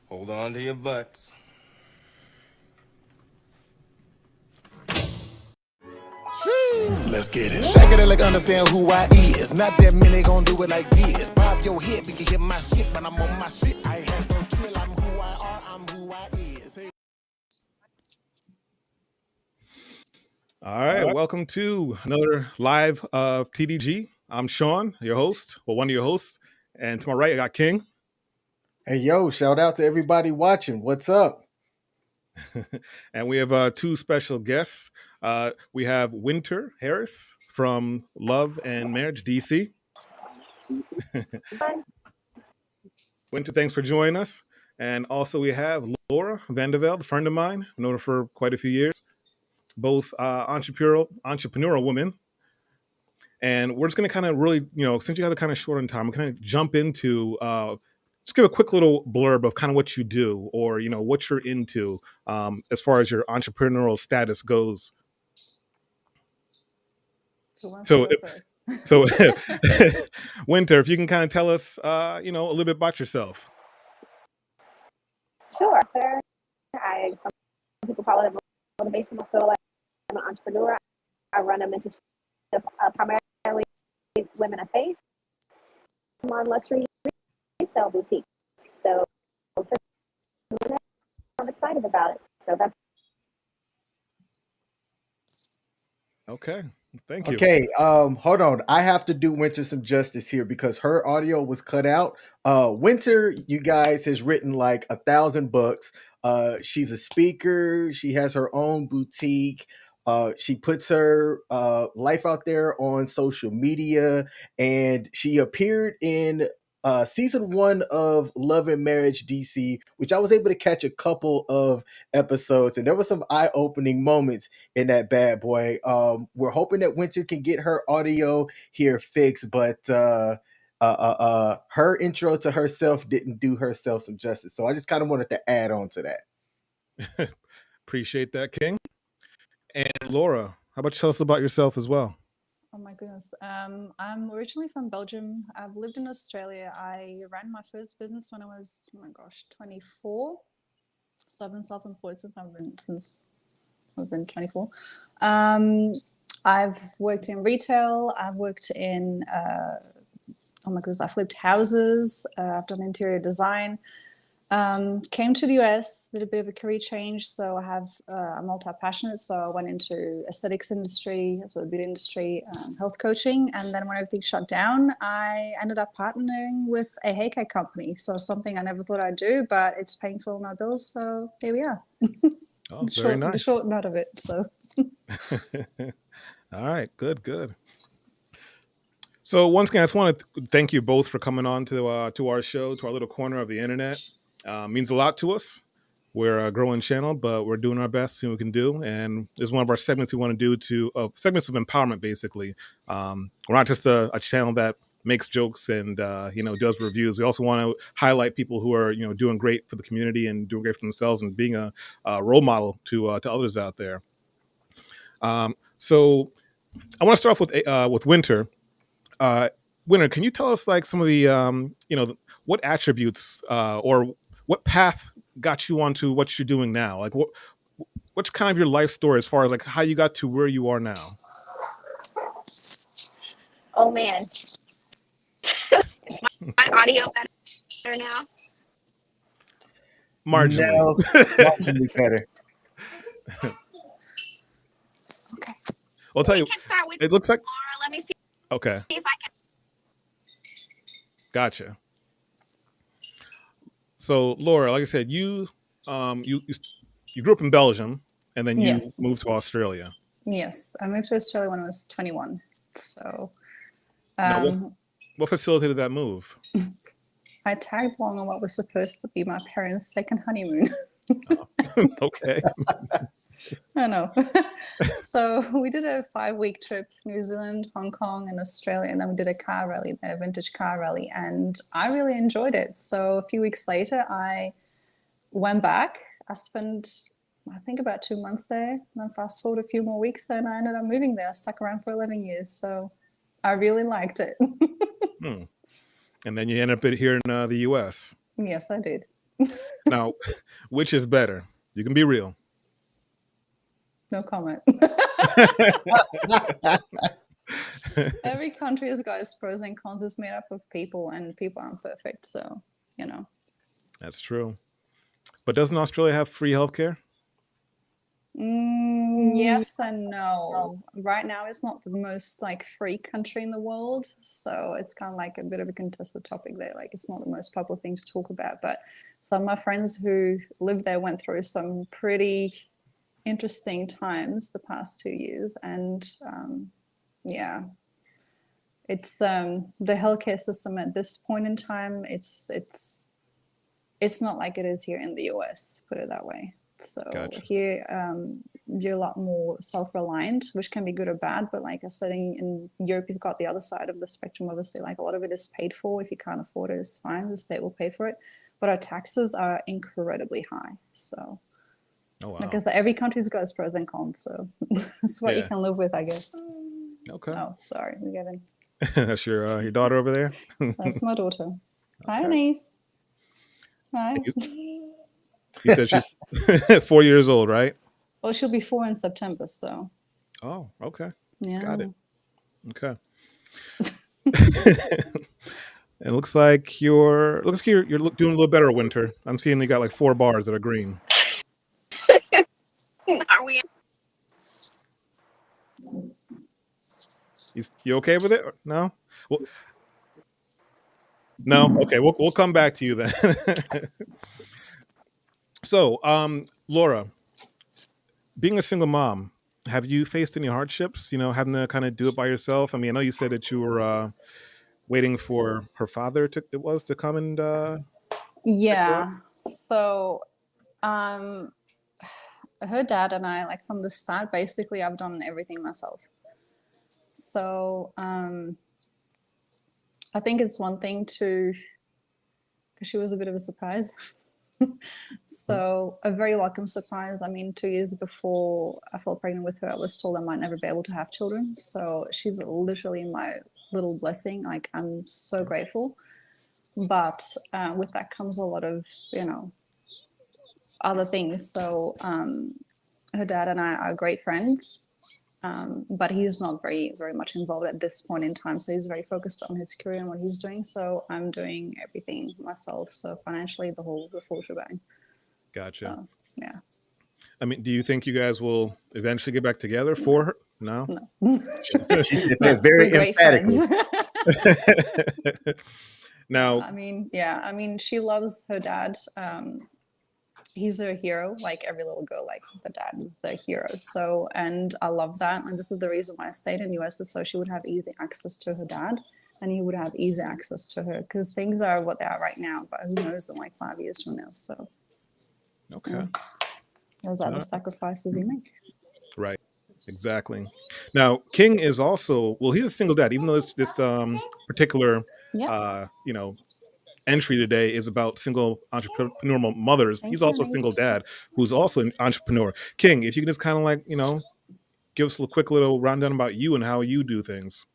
Hold on to your butts. Let's get it. Shake it like understand who I is. Not that many gon' do it like this. Bob your head, we can hear my shit, but I'm on my shit. I ain't has no chill. I'm who I are. I'm who I is. All right, welcome to another live of TDG. I'm Sean, your host, or one of your hosts, and to my right, I got King. Hey, yo, shout out to everybody watching. What's up? And we have two special guests. We have Winter Harris from Love and Marriage DC. Winter, thanks for joining us. And also we have Laura Vandeveld, a friend of mine. I've known her for quite a few years. Both entrepreneurial women. And we're just going to kind of really, since you have a kind of short on time, we're going to jump into just give a quick little blurb of kind of what you do or, what you're into as far as your entrepreneurial status goes. So Winter, if you can kind of tell us, a little bit about yourself. Sure. Some people call it motivational. So I'm an entrepreneur. I run a mentorship primarily women of faith, on luxury resale boutique. So I'm excited about it. So that's okay. Thank you. Okay, hold on. I have to do Winter some justice here because her audio was cut out. Winter, you guys, has written like 1,000 books. She's a speaker. She has her own boutique. She puts her life out there on social media, and she appeared in season 1 of Love and Marriage DC, which I was able to catch a couple of episodes, and there were some eye-opening moments in that bad boy. We're hoping that Winter can get her audio here fixed, but her intro to herself didn't do herself some justice, so I just kind of wanted to add on to that. Appreciate that, King. And Laura, how about you tell us about yourself as well? Oh my goodness. I'm originally from Belgium. I've lived in Australia. I ran my first business when I was, 24. So I've been self-employed since I've been 24. I've worked in retail. I've worked in, I flipped houses. I've done interior design. Came to the US, did a bit of a career change. So I'm multi-passionate. So I went into aesthetics industry, so the beauty industry, health coaching. And then when everything shut down, I ended up partnering with a hair care company. So something I never thought I'd do, but it's paying for all my bills. So here we are. Oh, very nice. The short nut of it. So. All right, good. So once again, I just want to thank you both for coming on to our show, to our little corner of the internet. Means a lot to us. We're a growing channel, but we're doing our best, see what we can do. And this is one of our segments we want to do segments of empowerment, basically. We're not just a channel that makes jokes and, does reviews. We also want to highlight people who are, doing great for the community and doing great for themselves and being a role model to others out there. So I want to start off with Winter. Winter, can you tell us like some of the, what attributes or what path got you onto what you're doing now? Like what's kind of your life story as far as like how you got to where you are now? oh man. Is my audio better now? Marginally. No, marginally better. Okay. I'll tell you. We can start with it looks like Laura. Let me see. Okay. See if I can. Gotcha. So Laura, like I said, you grew up in Belgium and then you Yes. moved to Australia. Yes. I moved to Australia when I was 21. So Now, what facilitated that move? I tagged along on what was supposed to be my parents' second honeymoon. Okay. I know. So we did a 5-week trip, New Zealand, Hong Kong, and Australia, and then we did a car rally, a vintage car rally, and I really enjoyed it. So a few weeks later, I went back. I spent, I think, about 2 months there, and then fast forward a few more weeks, and I ended up moving there. I stuck around for 11 years, so I really liked it. And then you end up here in the U.S. Yes, I did. Now, which is better? You can be real. No comment. Every country has got its pros and cons. It's made up of people, and people aren't perfect. So, That's true. But doesn't Australia have free healthcare? Yes and no. Right now, it's not the most free country in the world, so it's kind of like a bit of a contested topic there. Like, it's not the most popular thing to talk about. But some of my friends who lived there went through some pretty interesting times the past 2 years, and it's the healthcare system at this point in time. It's not like it is here in the US, put it that way. So Gotcha. here you're a lot more self-reliant, which can be good or bad. But like I said, in Europe, you've got the other side of the spectrum. Obviously, like a lot of it is paid for. If you can't afford it, it's fine. The state will pay for it. But our taxes are incredibly high. So, Oh, wow. like I said, every country's got its pros and cons. So it's what you can live with, I guess. Okay. Oh, sorry, we're getting. That's your daughter over there? That's my daughter. Hi, Okay. Anise. Hi. You said she's 4 years old, right? Well, she'll be 4 in September, so Oh, okay. yeah. Got it. Okay. It looks like you're doing a little better, Winter. I'm seeing you got like 4 bars that are green. Are we? You okay with it? No? Well, no? Okay, we'll come back to you then. So, Laura, being a single mom, have you faced any hardships, having to kind of do it by yourself? I mean, I know you said that you were waiting for her father to come and Yeah. So, her dad and I, like from the start, basically, I've done everything myself. So, I think it's one thing because she was a bit of a surprise. So a very welcome surprise. I mean, 2 years before I fell pregnant with her, I was told I might never be able to have children. So she's literally my little blessing. Like, I'm so grateful. But with that comes a lot of, other things. So her dad and I are great friends. But he's not very, very much involved at this point in time. So he's very focused on his career and what he's doing. So I'm doing everything myself. So financially, the full shebang. Gotcha. So, yeah. I mean, do you think you guys will eventually get back together for her? No. She said that very emphatically. Now, I mean, she loves her dad. He's her hero, like every little girl, like the dad is their hero. So, and I love that. And this is the reason why I stayed in the US, is so she would have easy access to her dad and he would have easy access to her, because things are what they are right now, but who knows in like 5 years from now. So, okay. Those are the sacrifices we make. Right. Exactly. Now, King is also, well, he's a single dad, even though this particular, entry today is about single entrepreneurial mothers. He's also a single dad who's also an entrepreneur. King, if you can just kind of give us a quick little rundown about you and how you do things.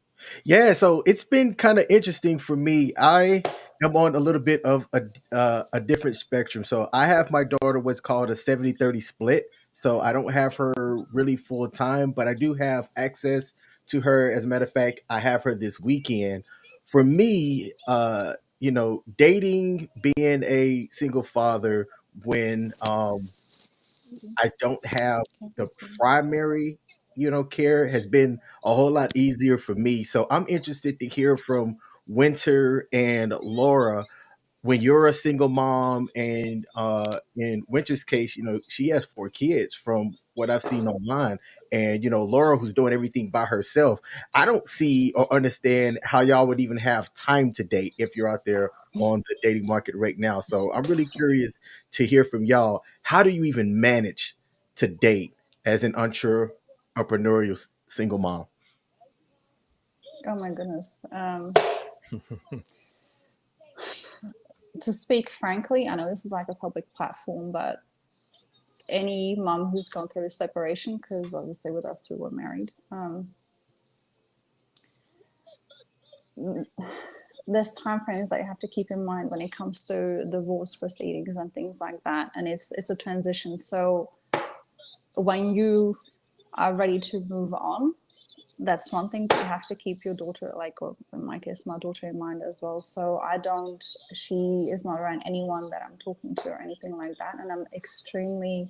Yeah, so it's been kind of interesting for me. I am on a little bit of a different spectrum. So I have my daughter what's called a 70-30 split. So I don't have her really full time, but I do have access to her. As a matter of fact, I have her this weekend. For me, dating, being a single father when I don't have the primary, care has been a whole lot easier for me. So I'm interested to hear from Winter and Laura. When you're a single mom, and in Winter's case, she has 4 kids from what I've seen online, and Laura, who's doing everything by herself. I don't see or understand how y'all would even have time to date if you're out there on the dating market right now. So I'm really curious to hear from y'all. How do you even manage to date as an entrepreneurial single mom? Oh my goodness. To speak frankly, I know this is like a public platform, but any mom who's gone through a separation, because obviously with us we were married, there's time frames that you have to keep in mind when it comes to divorce proceedings and things like that, and it's a transition. So when you are ready to move on, that's one thing, but you have to keep your daughter, like, or in my case, my daughter in mind as well. So she is not around anyone that I'm talking to or anything like that. And I'm extremely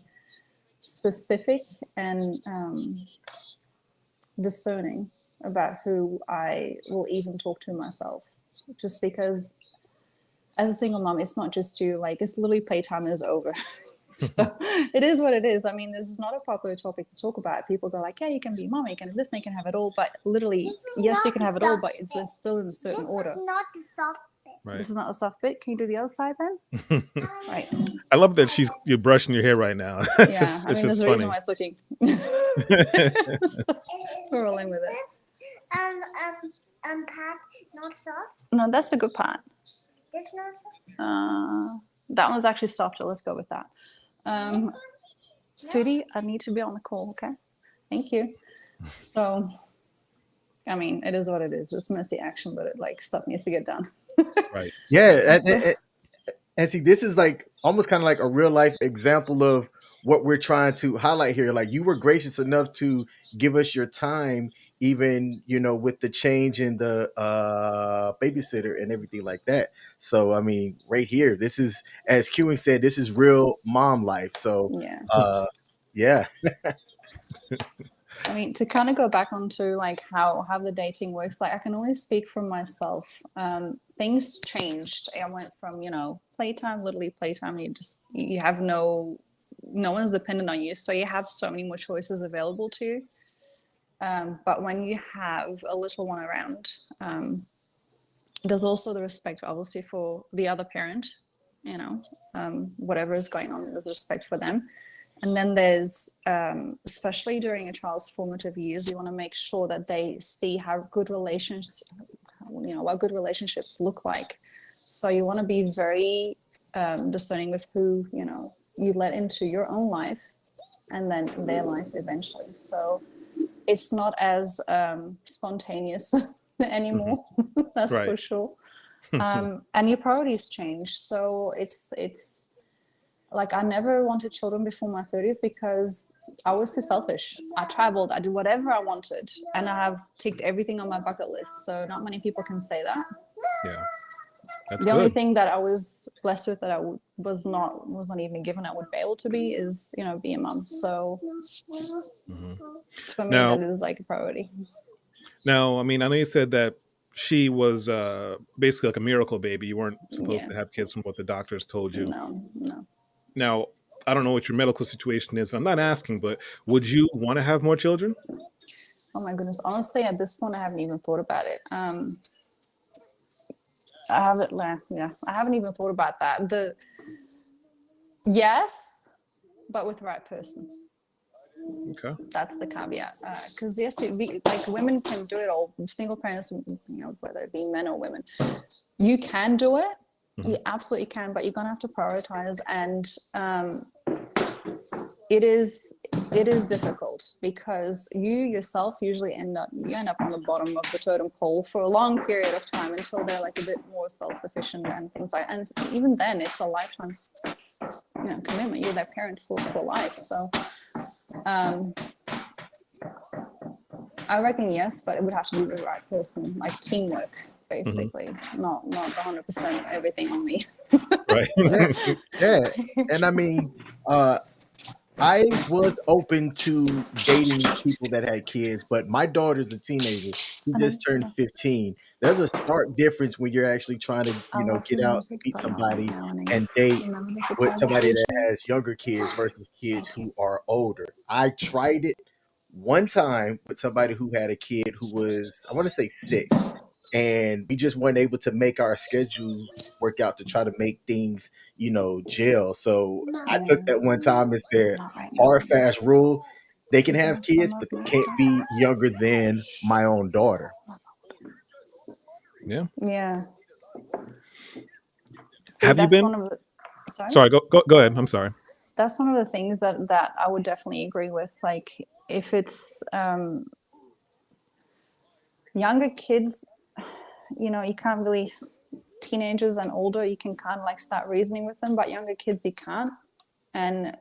specific and discerning about who I will even talk to myself. Just because as a single mom, it's not just you, like, it's literally playtime is over. So it is what it is. I mean, this is not a popular topic to talk about. People go like, yeah, you can be mom, you can have this, and you can have it all. But literally, yes, you can have it all, but it's still in a certain order. Not the soft bit. Right. This is not a soft bit. Can you do the other side then? Right. I love that you're brushing your hair right now. It's Yeah, just, I mean, it's there's just a reason why funny. it's looking. We're rolling with it. Pat, not soft. No, that's the good part. It's not soft. That one's actually softer. Let's go with that. Sweetie, I need to be on the call, okay? Thank you. So, I mean, it is what it is. It's messy action, but stuff needs to get done. Right. Yeah, and see, this is like almost kind of like a real life example of what we're trying to highlight here. Like, you were gracious enough to give us your time, even, with the change in the babysitter and everything like that. So, I mean, right here, this is, as Queuing said, this is real mom life. So, Yeah. yeah. I mean, to kind of go back onto how the dating works, I can only speak for myself. Things changed. I went from, playtime, literally playtime. You have no one's dependent on you. So you have so many more choices available to you. But when you have a little one around, there's also the respect, obviously, for the other parent, whatever is going on, there's respect for them. And then there's, especially during a child's formative years, you want to make sure that they see how good relations, what good relationships look like. So you want to be very discerning with who, you let into your own life and then their life eventually. So it's not as spontaneous anymore, that's Right. for sure. And your priorities change. So it's like, I never wanted children before my 30th because I was too selfish. I traveled, I did whatever I wanted, and I have ticked everything on my bucket list. So not many people can say that. Yeah. That's The only good. thing that I was blessed with that I was not even given I would be able to be is, be a mom. So for me, Now- that is like a priority. Now, I mean, I know you said that she was basically like a miracle baby. You weren't supposed Yeah. to have kids from what the doctors told you. No. Now, I don't know what your medical situation is. I'm not asking, but would you want to have more children? Oh my goodness. Honestly, at this point, I haven't even thought about it. I haven't even thought about that. Yes, but with the right person. Okay. That's the caveat. Because yes, women can do it all. Single parents, whether it be men or women, you can do it. You absolutely can, but you're gonna have to prioritize, and it is difficult because you yourself usually end up on the bottom of the totem pole for a long period of time until they're like a bit more self-sufficient and things like. And even then, it's a lifetime, commitment. You're their parent for life. So, I reckon yes, but it would have to be the right person, like teamwork. Basically, not the 100% everything on me. Right. Yeah. And I mean, I was open to dating people that had kids, but my daughter's a teenager. She just turned 15. There's a stark difference when you're actually trying to, get out and meet somebody and date with somebody that has younger kids versus kids who are older. I tried it one time with somebody who had a kid who was, I want to say 6. And we just weren't able to make our schedules work out to try to make things, gel. So I took that one time as their hard, fast rule. They can Give have them some kids, of but they my can't stuff. be younger than my own daughter. Yeah. Yeah. See, Have you that's one been? of the. Sorry. Sorry. Go ahead. I'm sorry. That's one of the things that I would definitely agree with. Like, if it's younger kids, you can't really. Teenagers and older, you can kind of like start reasoning with them, but younger kids, you can't. And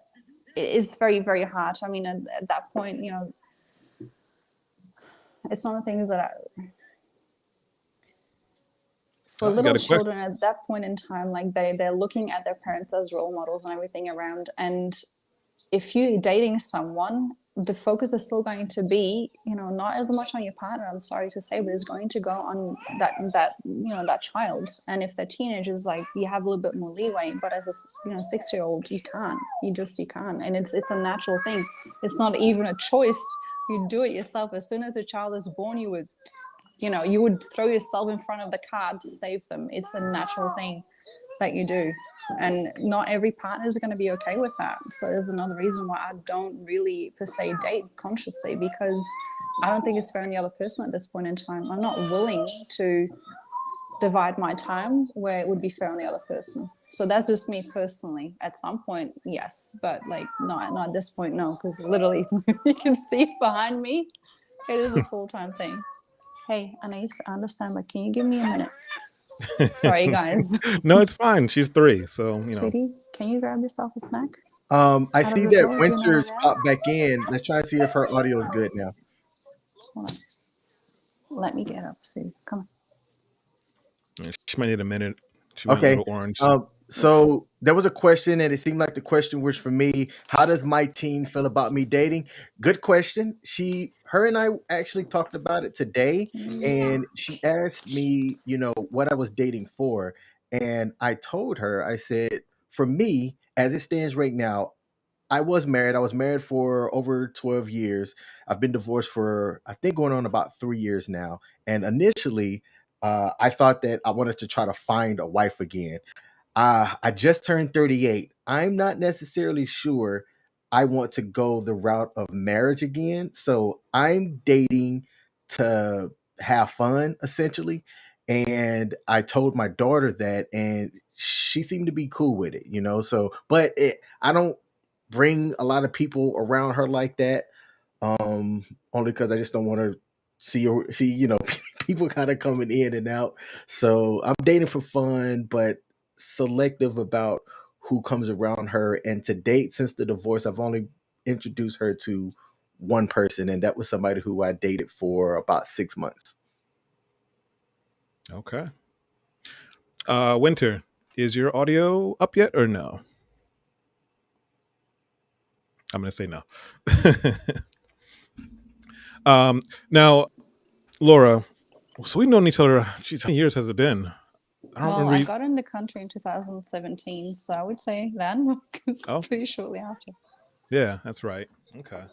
it is very, very hard. I mean, at that point, it's one of the things that for Oh, you got little a question? children at that point in time, like they're looking at their parents as role models and everything around. And if you're dating someone, the focus is still going to be, not as much on your partner, I'm sorry to say, but it's going to go on that child. And if they're teenagers, like, you have a little bit more leeway, but as a 6-year-old, you can't. You can't. And it's a natural thing. It's not even a choice. You do it yourself. As soon as the child is born, you would throw yourself in front of the car to save them. It's a natural thing that you do. And not every partner is going to be okay with that. So there's another reason why I don't really per se date consciously, because I don't think it's fair on the other person at this point in time. I'm not willing to divide my time where it would be fair on the other person. So that's just me personally. At some point, yes, but like not at this point, no, because literally you can see behind me, it is a full-time thing. Hey, Anais, I understand, but can you give me a minute? Sorry, guys. No, it's fine. She's 3, so Sweetie, can you grab yourself a snack I out of see the that drawer? Do you know where Winter's they're at? popped back in. Let's try and see if her audio is good now. Hold on. Let me get up, sweetie. Come on. she might need a minute. She went a Okay. little orange. So there was a question, and it seemed like the question was for me. How does my teen feel about me dating? Good question. Her and I actually talked about it today, and she asked me, what I was dating for. And I told her, I said, for me, as it stands right now, I was married. I was married for over 12 years. I've been divorced for, I think, going on about 3 years now. And initially, I thought that I wanted to try to find a wife again. I just turned 38. I'm not necessarily sure I want to go the route of marriage again. So I'm dating to have fun, essentially. And I told my daughter that, and she seemed to be cool with it. So, but I don't bring a lot of people around her like that. Only because I just don't want to see people kind of coming in and out. So I'm dating for fun, but selective about who comes around her. And to date, since the divorce, I've only introduced her to one person, and that was somebody who I dated for about 6 months. Okay. Winter, is your audio up yet or no? I'm going to say no. Now, Laura, so we've known each other. Geez, how many years has it been? I don't Well, remember. I got in the country in 2017, so I would say then, because Oh, pretty shortly after. yeah, that's right. Okay.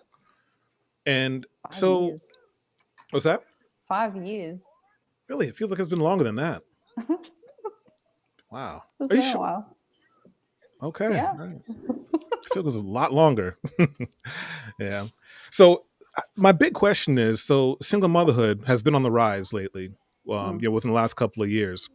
And 5 years. what's that? 5 years. Really? It feels like it's been longer than that. Wow. It's Are you been a sure? while. Okay. Yeah. All right. I feel it was a lot longer. Yeah. So my big question is, so single motherhood has been on the rise lately, within the last couple of years.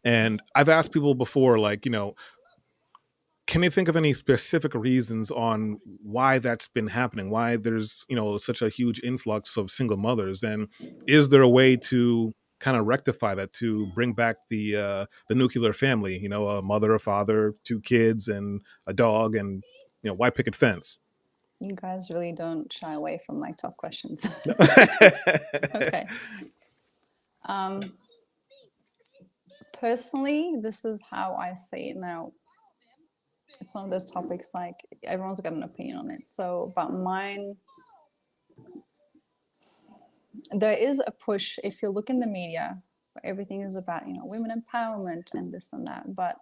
And I've asked people before, like, can they think of any specific reasons on why that's been happening? Why there's, such a huge influx of single mothers? And is there a way to kind of rectify that, to bring back the nuclear family, a mother, a father, 2 kids and a dog, and white picket fence? You guys really don't shy away from like tough questions. Okay. Personally, this is how I see it now. It's one of those topics like everyone's got an opinion on it. So, but mine, there is a push. If you look in the media, everything is about women empowerment and this and that. But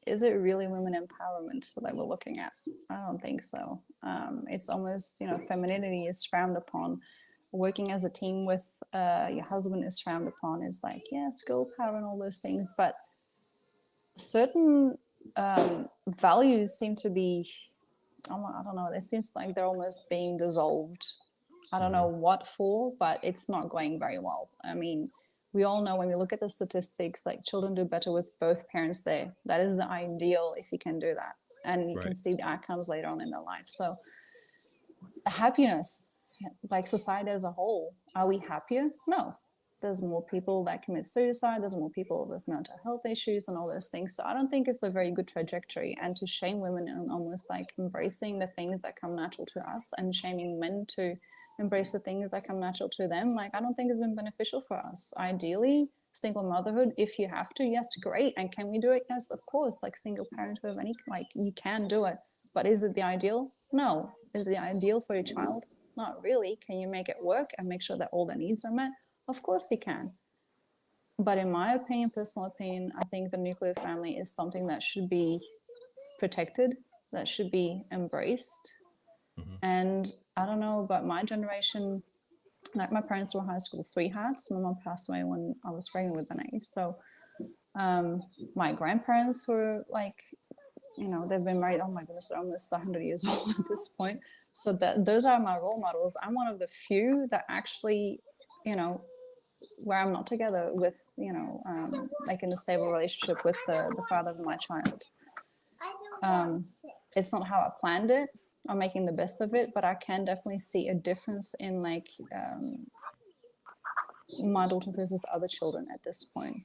is it really women empowerment that we're looking at? I don't think so. It's almost femininity is frowned upon. Working as a team with your husband is frowned upon. It's like, yes, girl power and all those things, but certain values seem to be I don't know. It seems like they're almost being dissolved. I don't know what for, but it's not going very well. I mean, we all know when we look at the statistics, like children do better with both parents there. That is the ideal if you can do that. And you can see the outcomes later on in their life. So happiness, like society as a whole, are we happier? No. There's more people that commit suicide. There's more people with mental health issues and all those things. So I don't think it's a very good trajectory. And to shame women and almost like embracing the things that come natural to us and shaming men to embrace the things that come natural to them, like I don't think it's been beneficial for us. Ideally, single motherhood, if you have to, yes, great. And can we do it? Yes, of course. Like single parenthood, like you can do it. But is it the ideal? No. Is it the ideal for your child? Not really. Can you make it work and make sure that all their needs are met? Of course you can. But in my opinion, personal opinion, I think the nuclear family is something that should be protected, that should be embraced. And I don't know, but my generation, like my parents were high school sweethearts. My mom passed away when I was pregnant with Benaise. So my grandparents were like, you know, they've been married, oh my goodness, they're almost 100 years old at this point. So those are my role models. I'm one of the few that actually, you know, where I'm not together with, you know, like in a stable relationship with the father of my child. It's not how I planned it. I'm making the best of it, but I can definitely see a difference in like my daughter versus other children at this point.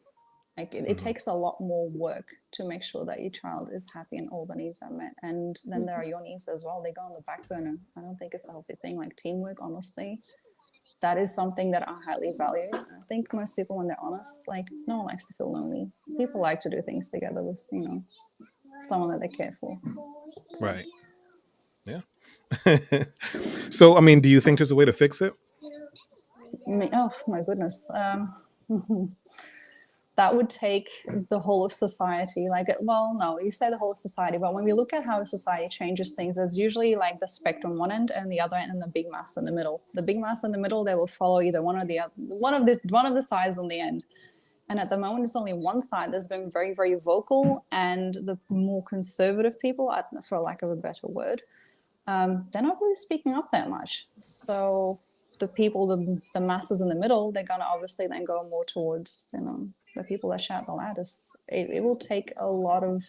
Like it takes a lot more work to make sure that your child is happy and all the needs are met. And then there are your needs as well. They go on the back burner. I don't think it's a healthy thing. Like teamwork, honestly, that is something that I highly value. I think most people, when they're honest, like no one likes to feel lonely. People like to do things together with, you know, someone that they care for. Right. Yeah. So, I mean, do you think there's a way to fix it? Oh my goodness. That would take the whole of society. Like, well, no, you say the whole of society, but when we look at how society changes things, there's usually like the spectrum one end and the other end, and the big mass in the middle. The big mass in the middle, they will follow either one or the other, one of the sides on the end. And at the moment, it's only one side that's been very, very vocal, and the more conservative people, for lack of a better word, they're not really speaking up that much. So the people, the masses in the middle, they're gonna obviously then go more towards, you know, the people that shout the loudest. It will take a lot of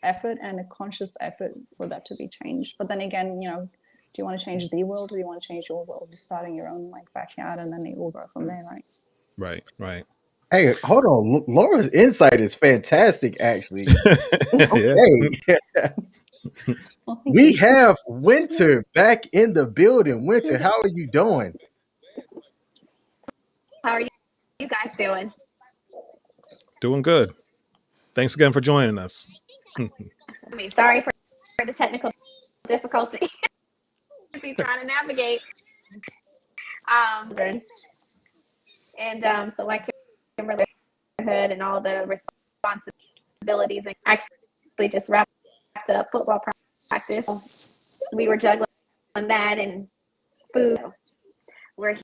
effort and a conscious effort for that to be changed. But then again, you know, do you want to change the world, or do you want to change your world? Just starting your own like backyard, and then it will grow from there, right? Right. Right. Hey, hold on. Laura's insight is fantastic, actually. Yeah. Okay. Well, thank We you. have Winter back in the building. Winter, how are you doing? How are you guys doing? Doing good. Thanks again for joining us. I mean, sorry for the technical difficulty we're trying to navigate. So like Kimberly Hood and all the responsibilities, and actually just wrapped up football practice. We were juggling that and food. We're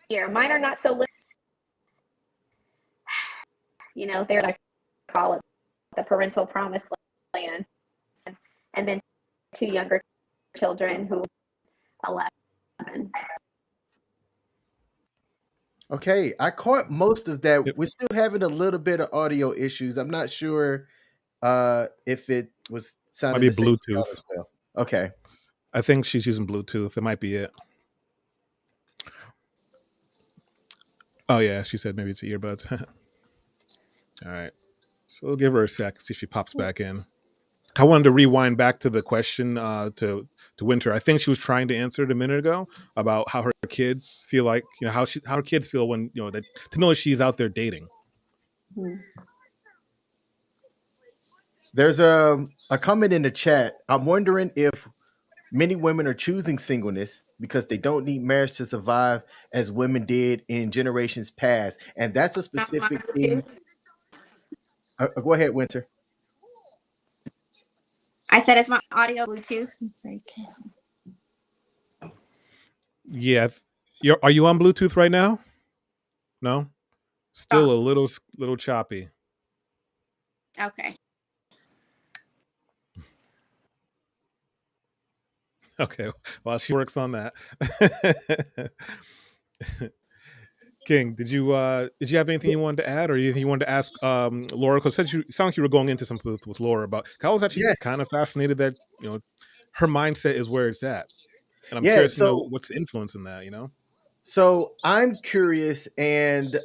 here. Mine are not so little. You know, they're like call it the parental promise land, and then 2 younger children who 11. Okay, I caught most of that. We're still having a little bit of audio issues. I'm not sure if it was Might sounding be the same to y'all Bluetooth. as well. Okay. I think she's using Bluetooth. It might be it. Oh yeah, she said maybe it's earbuds. All right. So we'll give her a sec, see if she pops back in. I wanted to rewind back to the question to Winter. I think she was trying to answer it a minute ago about how her kids feel, like, you know, how her kids feel when, you know, that to know she's out there dating. There's a comment in the chat. I'm wondering if many women are choosing singleness because they don't need marriage to survive, as women did in generations past. And that's a specific thing. Go ahead, Winter. I said it's my audio Bluetooth. Yeah. Are you on Bluetooth right now? No? Still a little choppy. Okay. Okay, well, she works on that. King, did you have anything you wanted to add, or anything you wanted to ask Laura? Because it sounds like you were going into something with Laura about. I was actually Yes. kind of fascinated that her mindset is where it's at, and I'm Yeah. curious to know So what's influencing that. So I'm curious, and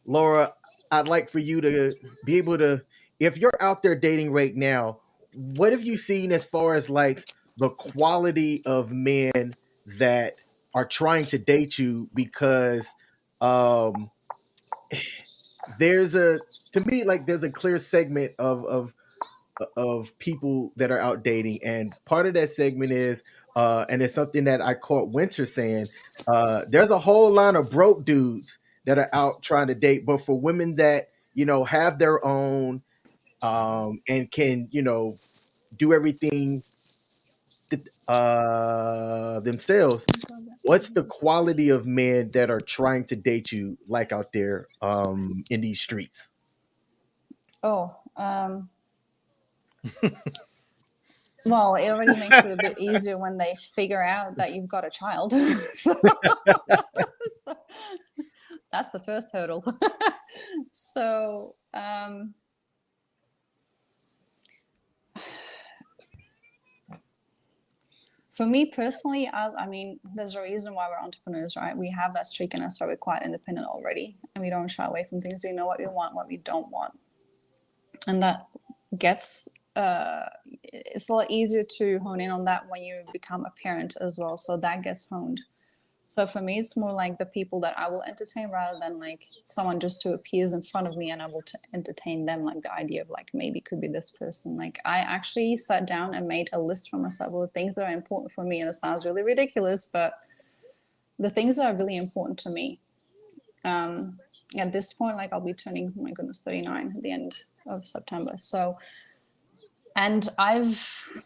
Laura, I'd like for you to be able to, if you're out there dating right now, what have you seen as far as like the quality of men that are trying to date you? Because um, there's a, to me, like there's a clear segment of people that are out dating, and part of that segment is and it's something that I caught Winter saying, there's a whole line of broke dudes that are out trying to date, but for women that have their own and can do everything themselves. What's the quality of men that are trying to date you like out there in these streets? Oh, well, it already makes it a bit easier when they figure out that you've got a child. so, so that's the first hurdle. so, for me personally, I mean, there's a reason why we're entrepreneurs, right? We have that streak in us where we're quite independent already, and we don't shy away from things. We know what we want, what we don't want, and that gets it's a lot easier to hone in on that when you become a parent as well. So that gets honed. So for me, it's more like the people that I will entertain rather than like someone just who appears in front of me and I will entertain them. Like the idea of like maybe could be this person. Like I actually sat down and made a list for myself of things that are important for me. And it sounds really ridiculous, but the things that are really important to me. At this point, like I'll be turning, oh my goodness, 39 at the end of September. So, and I've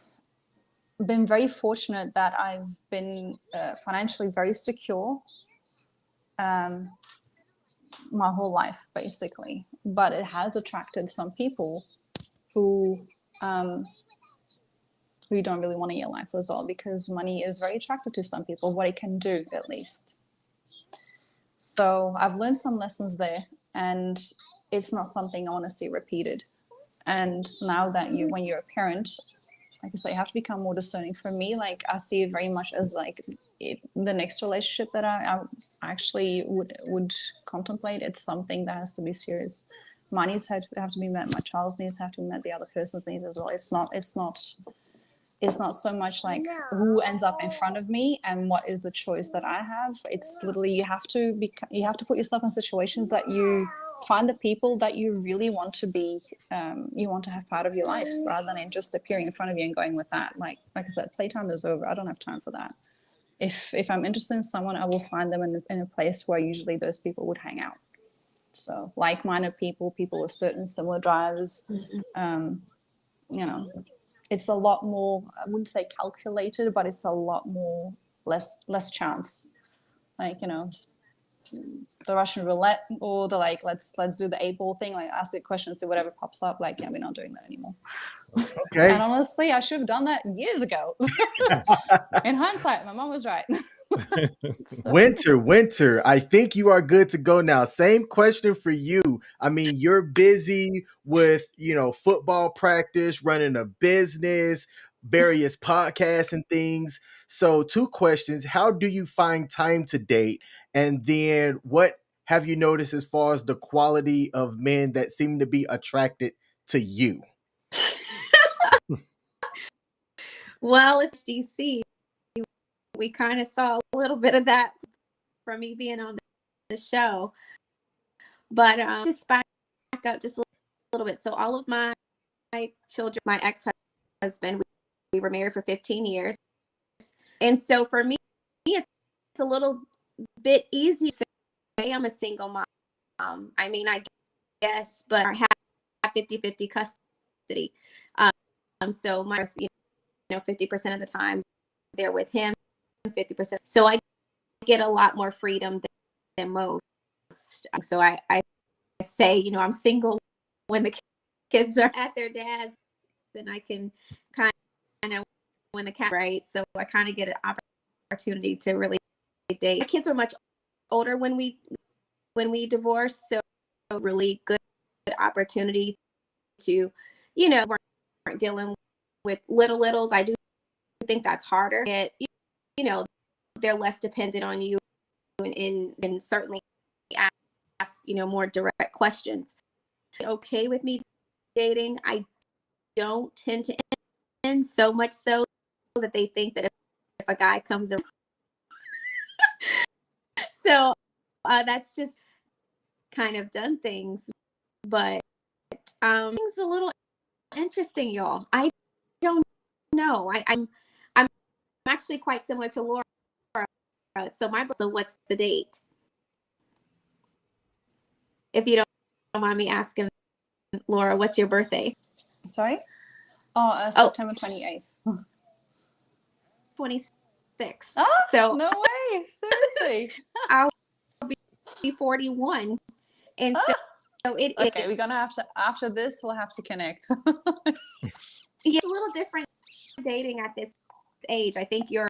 been very fortunate that I've been financially very secure my whole life, basically. But it has attracted some people who you don't really want in your life as well, because money is very attractive to some people, what it can do at least. So I've learned some lessons there, and it's not something I want to see repeated. And now that when you're a parent, like I say, you have to become more discerning. For me, like I see it very much as like the next relationship that I actually would contemplate. It's something that has to be serious. My needs have to be met. My child's needs have to be met. The other person's needs as well. It's not so much like who ends up in front of me and what is the choice that I have. It's literally you have to put yourself in situations that you find the people that you really want to be, you want to have part of your life, rather than just appearing in front of you and going with that. Like I said, playtime is over. I don't have time for that. If I'm interested in someone, I will find them in a place where usually those people would hang out. So like-minded people with certain similar drives, it's a lot more, I wouldn't say calculated, but it's a lot more less chance. Like, the Russian roulette, or the like, let's do the 8-ball thing, like ask it questions, see whatever pops up. Like, yeah, we're not doing that anymore. Okay. And honestly, I should have done that years ago. In hindsight, my mom was right. Winter, I think you are good to go now. Same question for you. I mean, you're busy with, football practice, running a business, various podcasts and things. So 2 questions. How do you find time to date? And then what have you noticed as far as the quality of men that seem to be attracted to you? Well, it's DC. We kind of saw a little bit of that from me being on the show. But just back up just a little bit. So all of my children, my ex-husband, we were married for 15 years. And so for me, it's a little bit easy to say I'm a single mom. I mean, I guess, but I have 50-50 custody. So my, 50% of the time they're with him, 50%. So I get a lot more freedom than most. So I say, I'm single when the kids are at their dad's, and I can kind of when the cat, right? So I kind of get an opportunity to really date. My kids were much older when we divorced, so really good opportunity to, weren't dealing with littles. I do think that's harder. They're less dependent on you and certainly ask, more direct questions. Okay with me dating, I don't tend to end so much so that they think that if a guy comes around. So that's just kind of done things. But things a little interesting, y'all. I don't know. I'm actually quite similar to Laura. So what's the date? If you don't mind me asking, Laura, what's your birthday? Sorry? September 28th. 26. Oh, So no way. Seriously. I'll be 41. And so Okay, we're gonna have to, after this, we'll have to connect. Yeah, it's a little different dating at this age. I think your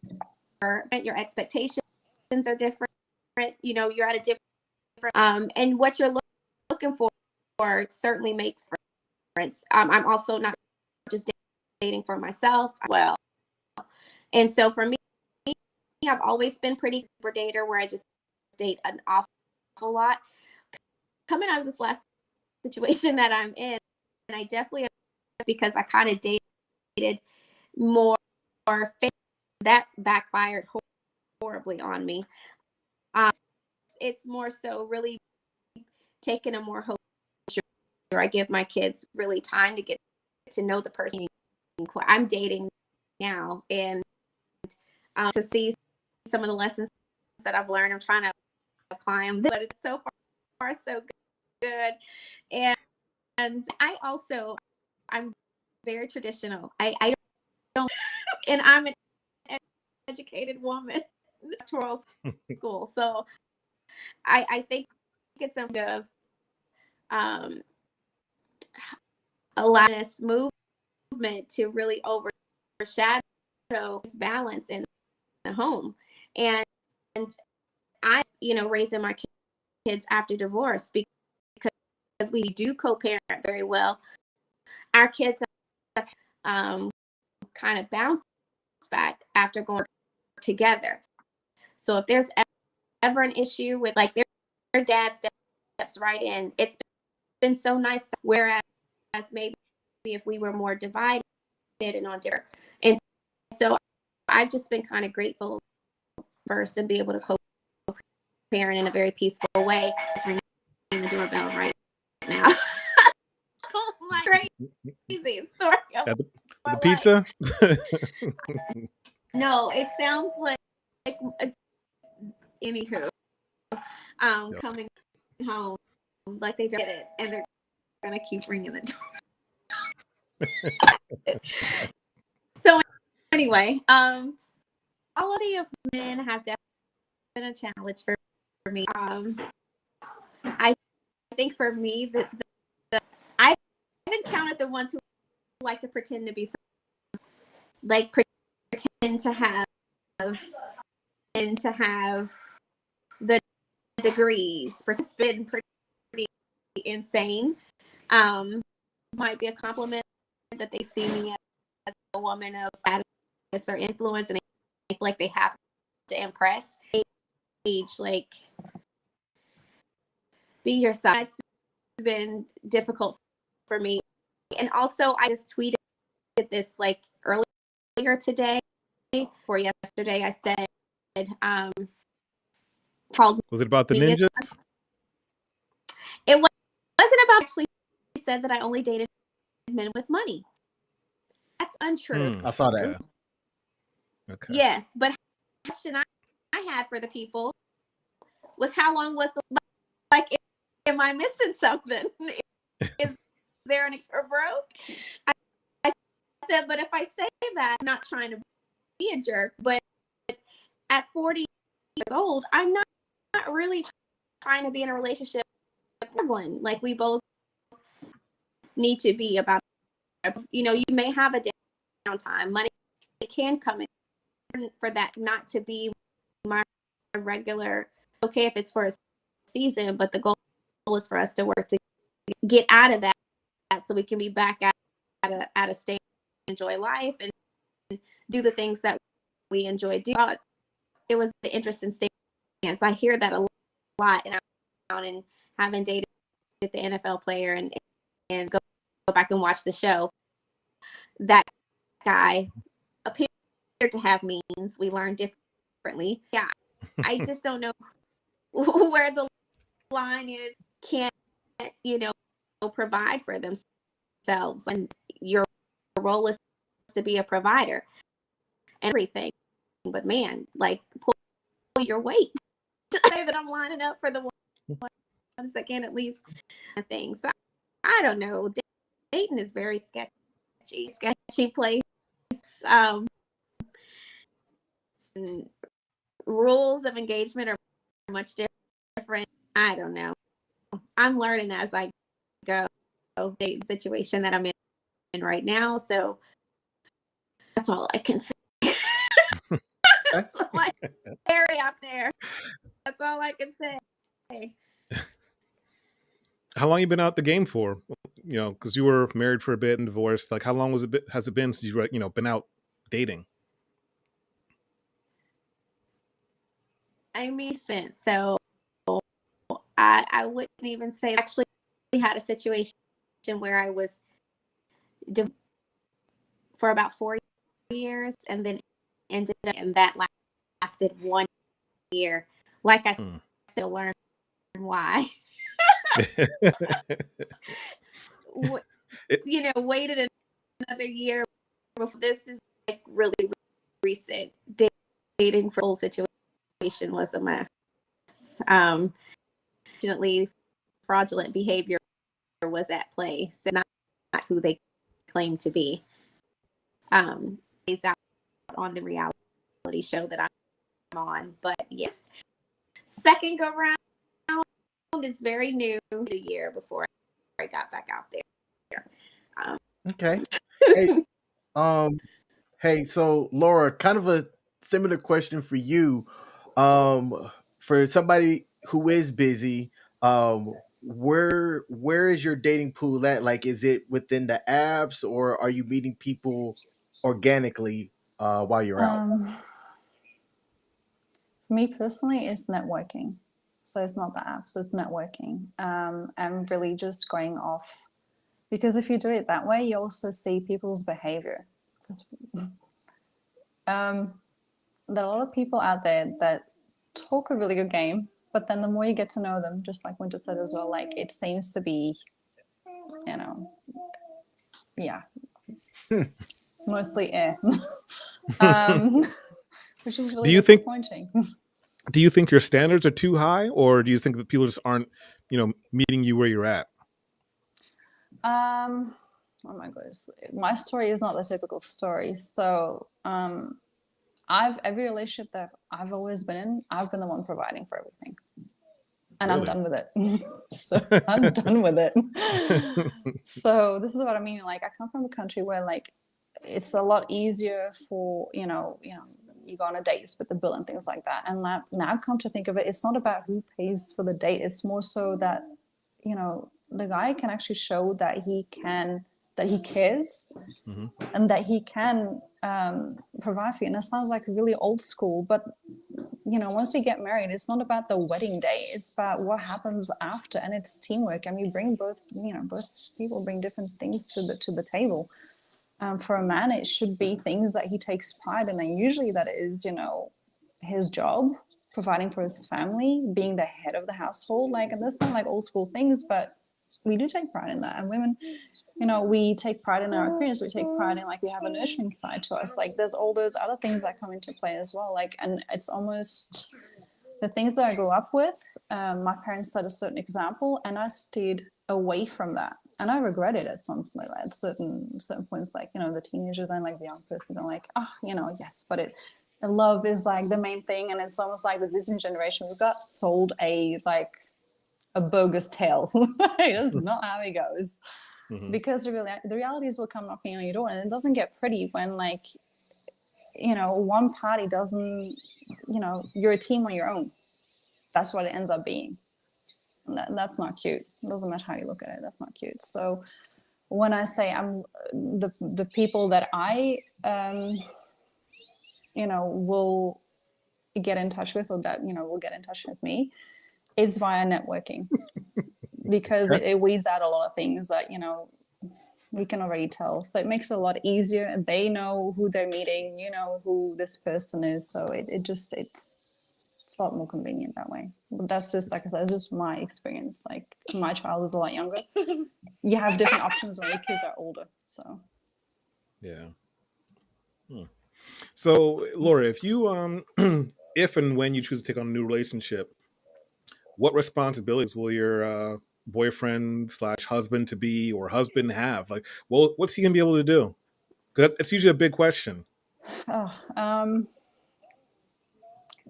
expectations are different. You're at a different and what you're looking for certainly makes difference. I'm also not just dating for myself as well. And so for me, I've always been pretty super dater where I just date an awful lot. Coming out of this last situation that I'm in, and I definitely, because I kind of dated more, that backfired horribly on me. It's more so really taking a more hope. I give my kids really time to get to know the person I'm dating now, and to see some of the lessons that I've learned. I'm trying to apply them, but it's so far so good. And I'm very traditional. I don't, and I'm an educated woman, Electoral school. So I think it's some of a lot of this movement to really overshadow this balance in the home. And I, raising my kids after divorce because we do co-parent very well. Our kids have kind of bounced back after going together. So if there's ever an issue with like their dad steps right in, it's been so nice. Whereas maybe if we were more divided and on different, and so I've just been kind of grateful first and be able to co-parent in a very peaceful way. It's ringing the doorbell right now. Oh my crazy story. At the pizza? No, it sounds like anywho, coming home like they did it, and they're gonna keep ringing the door. So anyway, quality of men have definitely been a challenge for me. I think for me that I've encountered the ones who like to pretend to be like pretend to have the degrees. It's been pretty insane. Might be a compliment that they see me as a woman of status or influence, and they feel like they have to impress. Age, like, be yourself. It's been difficult for me. And also, I just tweeted this like earlier today or yesterday. I said, called. Was it about the ninjas? It wasn't about, actually said that I only dated men with money. That's untrue. I saw that. Okay. Yes, but the question I had for the people was, how long was the, like, am I missing something? Is there an for broke? I said, but if I say that, I'm not trying to be a jerk, but at 40 years old, I'm not really trying to be in a relationship. Like, we both need to be about, you may have a downtime. Money can come in for that not to be my regular, okay, if it's for a season, but the goal is for us to work to get out of that so we can be back at a state, enjoy life and do the things that we enjoy doing. It was the interest in stance. I hear that a lot, and having dated the NFL player and go back and watch the show. That guy appeared to have means. We learned differently. Yeah, I just don't know where the line is. Can't provide for themselves, and your role is to be a provider and everything. But man, like pull your weight to say that I'm lining up for the ones that can at least things. So, I don't know. Dayton is very sketchy place. Rules of engagement are much different. I don't know. I'm learning as I go. Dayton situation that I'm in right now. So that's all I can say. That's like scary out there. That's all I can say. How long you been out the game for? Because you were married for a bit and divorced. Like, how long has it been since you been out dating? I mean, since so I wouldn't even say. Actually, we had a situation where I was for about 4 years, and then ended up, and that lasted 1 year. Like I still learn why. Waited another year before. This is like really recent. Dating for whole situation was a mess. Fortunately, fraudulent behavior was at play, so not who they claim to be. Is out on the reality show that I'm on, but yes, second go round is very new. The year before I got back out there. Okay. Hey, so Laura, kind of a similar question for you. For somebody who is busy, where is your dating pool at? Like, is it within the apps, or are you meeting people organically while you're out? For me personally, it's networking. So it's not the apps, it's networking. And really just going off. Because if you do it that way, you also see people's behavior. There are a lot of people out there that talk a really good game, but then the more you get to know them, just like Winter said as well, like it seems to be, mostly air, which is really disappointing. Do you think your standards are too high, or do you think that people just aren't, meeting you where you're at? Oh my goodness, my story is not the typical story. So every relationship that I've always been in, I've been the one providing for everything. And really? I'm done with it. So I'm done with it. So this is what I mean. Like, I come from a country where like it's a lot easier for, you go on a date, split the bill and things like that. And now come to think of it, it's not about who pays for the date. It's more so that, the guy can actually show that he cares, and that he can provide for you. And that sounds like really old school, but once you get married, it's not about the wedding day. It's about what happens after, and it's teamwork. And we bring both people bring different things to the table. For a man, it should be things that he takes pride in, and usually that is, his job, providing for his family, being the head of the household. Like, and those sound like old school things, but we do take pride in that. And women, we take pride in our appearance. We take pride in, like, we have a nurturing side to us. Like, there's all those other things that come into play as well. Like, and it's almost the things that I grew up with. My parents set a certain example, and I stayed away from that. And I regret it at certain points, like, the teenager, then like the young person, they're like, yes, but love is like the main thing. And it's almost like the Disney generation, we got sold a bogus tale. That's not how it goes. Because the realities will come knocking on your door, and it doesn't get pretty when, like, one party doesn't, you're a team on your own. That's what it ends up being. And that's not cute. It doesn't matter how you look at it. That's not cute. So when I say I'm the people that I, will get in touch with, or that, will get in touch with me, is via networking. Because it weeds out a lot of things that, we can already tell. So it makes it a lot easier. They know who they're meeting, who this person is. So it's a lot more convenient that way. But that's just, like I said, it's just my experience. Like, my child is a lot younger. You have different options when your kids are older. So Yeah. So, Laura, if you if and when you choose to take on a new relationship, what responsibilities will your boyfriend / husband to be or husband have? Like, well, what's he gonna be able to do? Because it's usually a big question.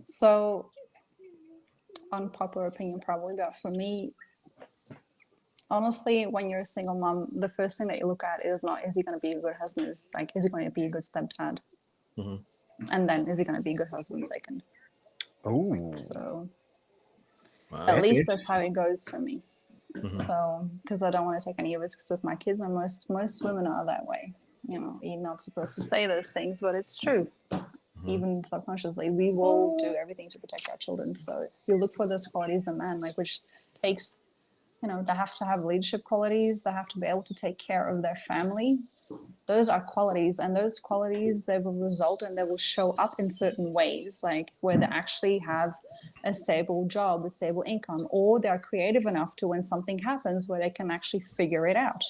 So unpopular opinion probably, but for me, honestly, when you're a single mom, the first thing that you look at is not, is he going to be a good husband? Is like, is he going to be a good stepdad? Mm-hmm. And then, is he going to be a good husband second? Oh, So Wow. at least that's how it goes for me. Mm-hmm. So, because I don't want to take any risks with my kids, and most women are that way. You're not supposed to say those things, but it's true. Mm-hmm. Even subconsciously, we will do everything to protect our children. So you look for those qualities in men, like, which takes, they have to have leadership qualities. They have to be able to take care of their family. Those are qualities, and those qualities, they will result and they will show up in certain ways, like where they actually have a stable job, a stable income, or they're creative enough to, when something happens, where they can actually figure it out.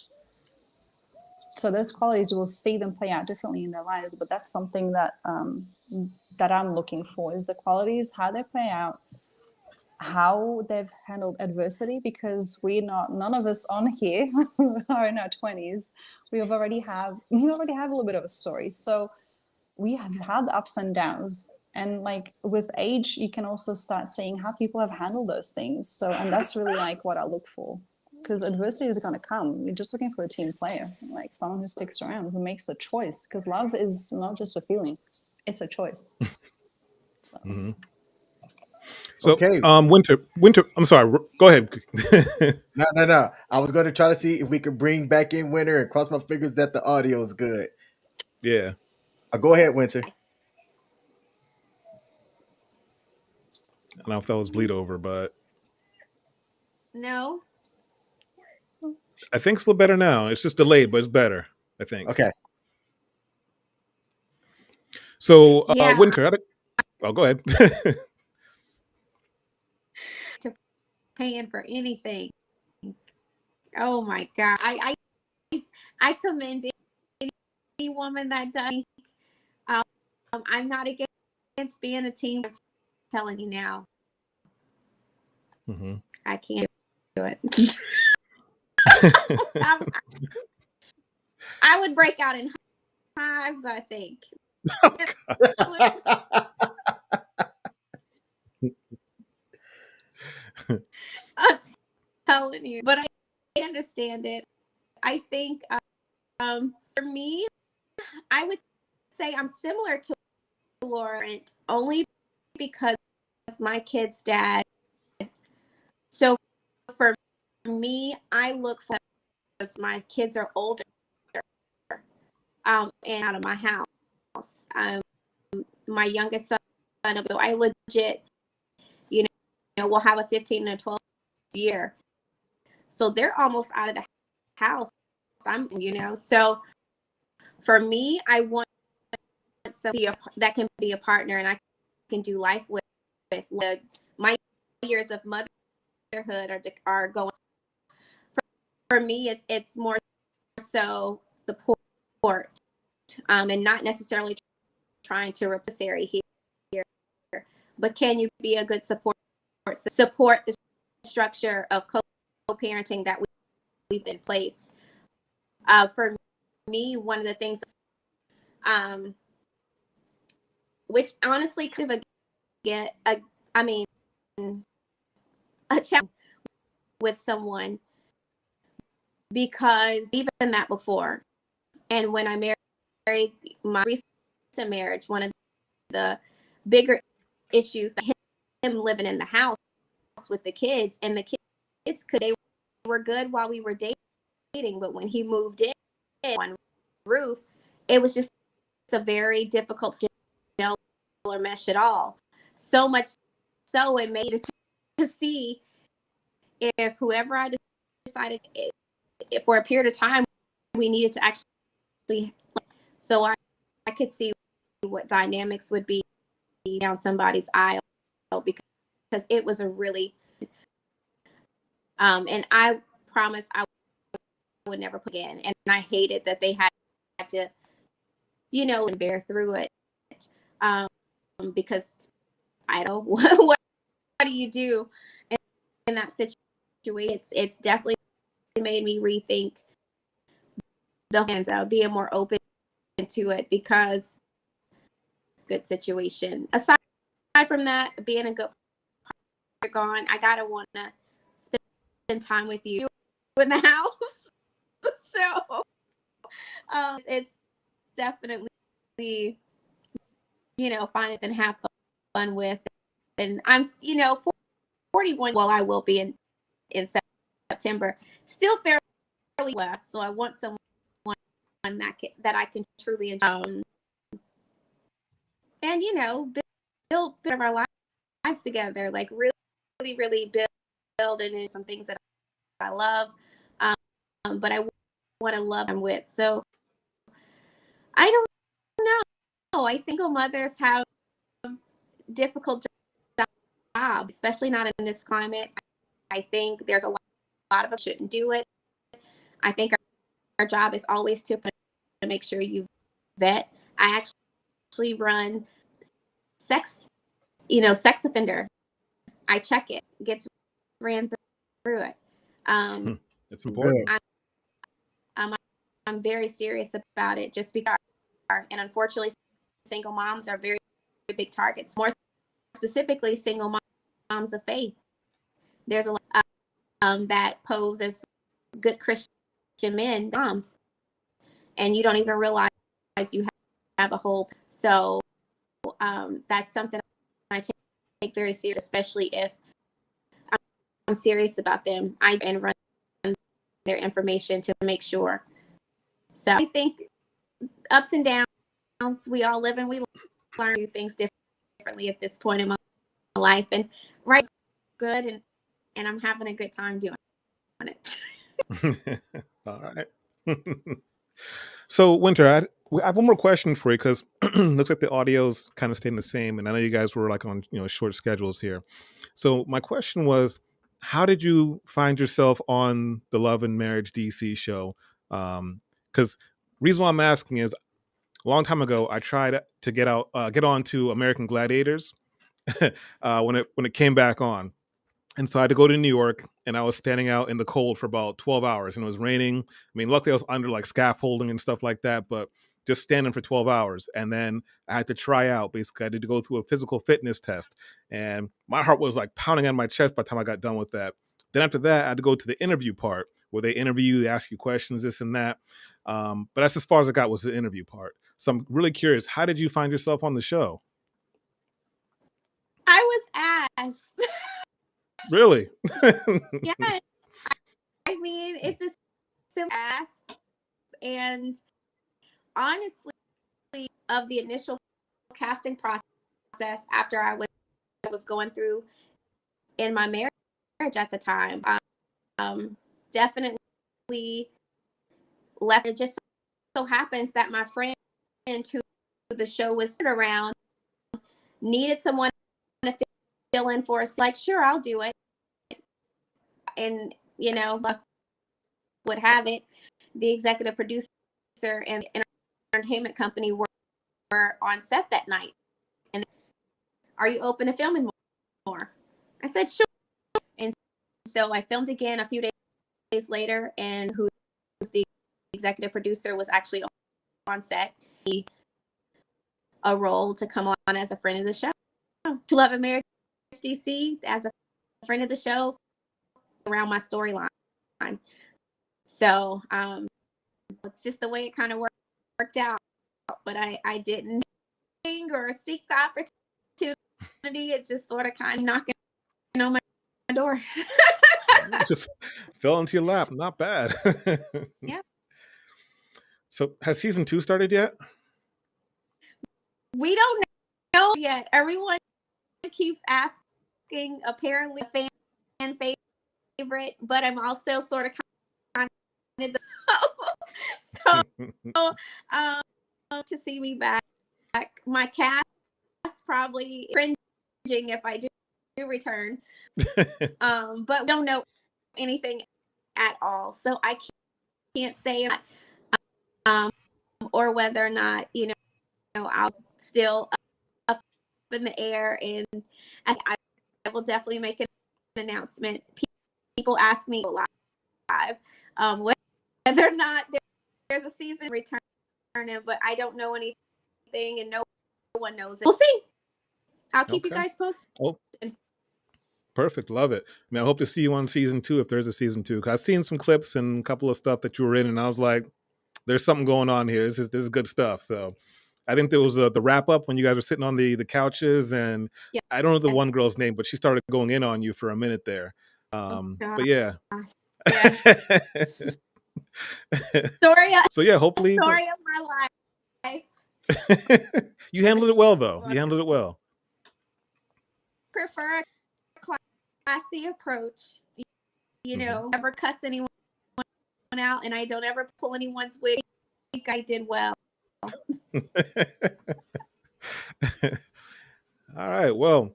So those qualities, you will see them play out differently in their lives, but that's something that that I'm looking for, is the qualities, how they play out, how they've handled adversity, because none of us on here are in our 20s. We already have a little bit of a story. So we have had ups and downs, and like with age, you can also start seeing how people have handled those things. So, and that's really like what I look for, because adversity is going to come. You're just looking for a team player, like someone who sticks around, who makes a choice, because love is not just a feeling, it's a choice. So. Mm-hmm. So, okay. Winter. I'm sorry. Go ahead. No. I was going to try to see if we could bring back in Winter and cross my fingers that the audio is good. Yeah. Go ahead, Winter. I don't know if that was bleed over, but No. I think it's a little better now. It's just delayed, but it's better, I think. Okay. So, Yeah. Winter, go ahead. To paying for anything. Oh my God. I commend any woman that does. I'm not against being a team. I'm telling you now. Mm-hmm. I can't do it. I would break out in hives, I think. I'm telling you, but I understand it. I think for me, I would say I'm similar to Laura, only because my kid's dad. So for me, I look for, as my kids are older, and out of my house. My youngest son, so I legit, we'll have a 15 and a 12 year. So they're almost out of the house. So for me, I want somebody that can be a partner and I can do life with. My years of motherhood are going. For me, it's more so support, and not necessarily trying to replace here, but can you be a good support the structure of co-parenting that we've in place. For me, one of the things, which honestly could get a challenge with someone, because even that before, and when I married my recent marriage, one of the bigger issues that him living in the house with the kids, and the kids they were good while we were dating, but when he moved in on roof, it was just a very difficult gel or mesh at all. So much so it made it to see if whoever I decided if for a period of time we needed to actually, so I could see what dynamics would be down somebody's aisle, because it was a really and I promised I would never put again, and I hated that they had to, and bear through it, because I don't what do you do in that situation? It's definitely made me rethink and being more open to it, because good situation. Aside from that, being a good partner gone, I gotta want to spend time with you in the house. So it's definitely, find it and have fun with. And I'm 41. Well, I will be in September. Still fairly left, so I want someone that I can truly enjoy. And build our lives together, like really, really build into some things that I love. But I want to love them with. So I don't know. I think mothers have difficult jobs, especially not in this climate. I think there's a lot of us shouldn't do it. I think our job is always to make sure you vet. I actually run sex offender. I check it, gets ran through it. It's important. I'm very serious about it, just because, and unfortunately, single moms are very, very big targets. More specifically, single moms of faith. There's a lot that pose as good Christian men, moms, and you don't even realize you have a whole. So that's something I take very serious, especially if I'm serious about them. I run their information to make sure. So I think ups and downs, we all live and we learn to do things differently at this point in my life, and good, and I'm having a good time doing it. All right. So, Winter, I have one more question for you, because looks like the audio's kind of staying the same, and I know you guys were on short schedules here. So my question was, how did you find yourself on the Love and Marriage DC show? Because reason why I'm asking is, a long time ago I tried to get on to American Gladiators when it came back on. And so I had to go to New York, and I was standing out in the cold for about 12 hours, and it was raining. I mean, luckily I was under scaffolding and stuff like that, but just standing for 12 hours. And then I had to try out. Basically, I had to go through a physical fitness test, and my heart was pounding on my chest by the time I got done with that. Then after that, I had to go to the interview part, where they interview you, they ask you questions, this and that. But that's as far as I got, was the interview part. So I'm really curious, how did you find yourself on the show? I was asked. Really? Yes. I mean, it's a simple ask. And honestly, of the initial casting process, after I was going through in my marriage at the time, definitely left. It just so happens that my friend who the show was around needed someone to fill in for us. Like, sure, I'll do it. And luck would have it, the executive producer and entertainment company were on set that night. And are you open to filming more? I said, sure. And so I filmed again a few days later, and who was the executive producer was actually on set. A role to come on as a friend of the show. To Love and Marriage DC, as a friend of the show, around my storyline. So it's just the way it kind of worked out. But I didn't or seek the opportunity, it just sort of kind of knocking on my door. Just fell into your lap. Not bad. Yeah. So has season 2 started yet? We don't know yet. Everyone keeps asking. Apparently, a fan favorite, but I'm also sort of kind of so to see me back. My cast probably cringing if I do return, but we don't know anything at all, so I can't say or whether or not I'll still up in the air, and I will definitely make an announcement. People ask me live whether or not there's a season return, but I don't know anything, and no one knows it. We'll see. I'll keep you guys posted. Oh, perfect. Love it. I mean, I hope to see you on season 2 if there's a season 2. Because I've seen some clips and a couple of stuff that you were in, and I was like, there's something going on here. This is good stuff. So I think there was the wrap up when you guys were sitting on the couches, and I don't know the one girl's name, but she started going in on you for a minute there. But yeah. So yeah, hopefully. Story of my life. You handled it well, though. You handled it well. Prefer a classy approach. Never cuss anyone out, and I don't ever pull anyone's wig. I think I did well. All right. Well,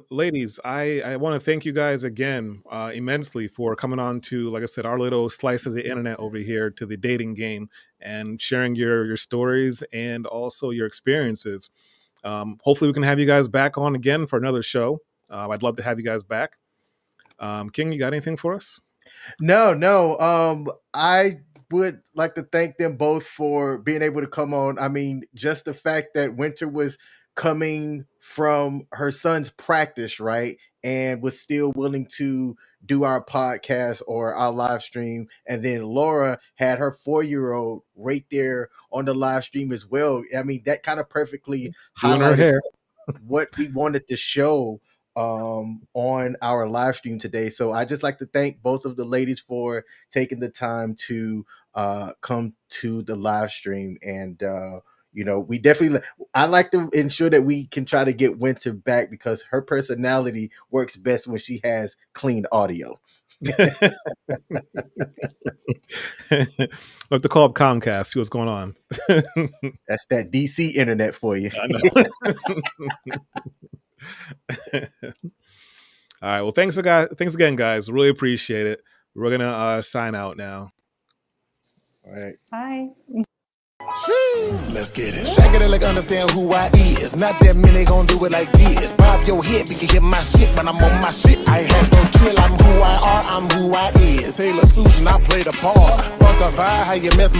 ladies, I want to thank you guys again immensely for coming on to, like I said, our little slice of the internet over here to the dating game and sharing your stories and also your experiences. Hopefully we can have you guys back on again for another show. I'd love to have you guys back. King, you got anything for us? No. I would like to thank them both for being able to come on. I mean, just the fact that Winter was coming from her son's practice, right, and was still willing to do our podcast or our live stream, and then Laura had her 4-year-old right there on the live stream as well. I mean, that kind of perfectly highlighted what we wanted to show on our live stream today. So I just like to thank both of the ladies for taking the time to come to the live stream. And we definitely, I like to ensure that we can try to get Winter back because her personality works best when she has clean audio. We'll have to call up Comcast, see what's going on. That's that DC internet for you. I know. All right. Well, thanks again, guys. Really appreciate it. We're gonna sign out now. All right. Bye. Let's get it. Shake it like understand who I is. Not that many gon' do it like this. Bob your head, we can hear my shit, but I'm on my shit. I ain't has no chill. I'm who I are. I'm who I is. Taylor Susan, I play the part. Fuck a fire, how you mess my